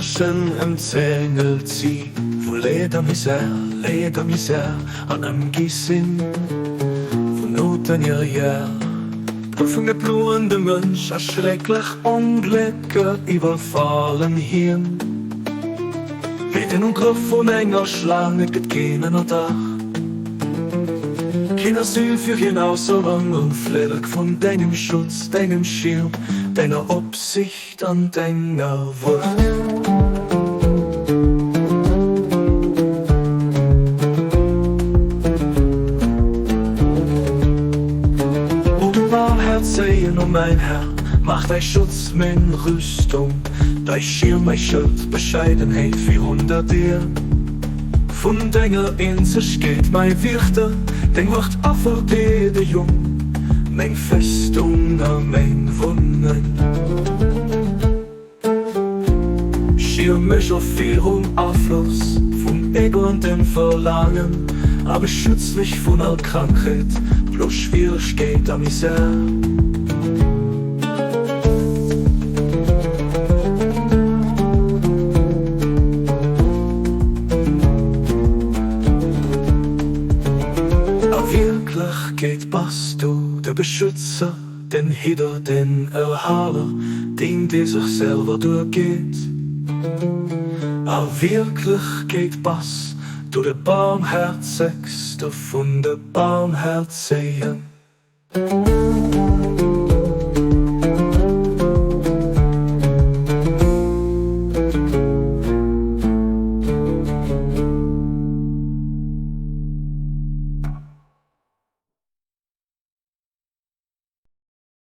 Menschen im Zängel ziehen, von Ledermisere an einem Gisinn, von Noten ihrer Jahr. Von der blühende Mensch, ein schrecklich Unglücke überfallen Hirn. Mit den Griff von enger Schlange geht keiner Dach. Kein Asyl für hinaus, und Fleck von deinem Schutz, deinem Schirm, deiner Obsicht an deiner Wort. O du Barmherzige, o mein Herr, mach dein Schutz mein Rüstung, dein Schirm, mein Schild, Bescheidenheit wie unter dir. Von deiner Insel geht mein Wirte, den wird Verteidigung, mein Festung, mein Wunden. Schirm mich auf viel Abfluss, vom Ego und dem Verlangen, aber schütz mich von all Krankheit, bloß Schwierigkeit an Misere. Wirklichkeit bist du der Beschützer, den Hitter, den Erhaler, den sich selber durchgeht. A Wirklichkeit bist du der Barmherzigste von der Barmherzigen.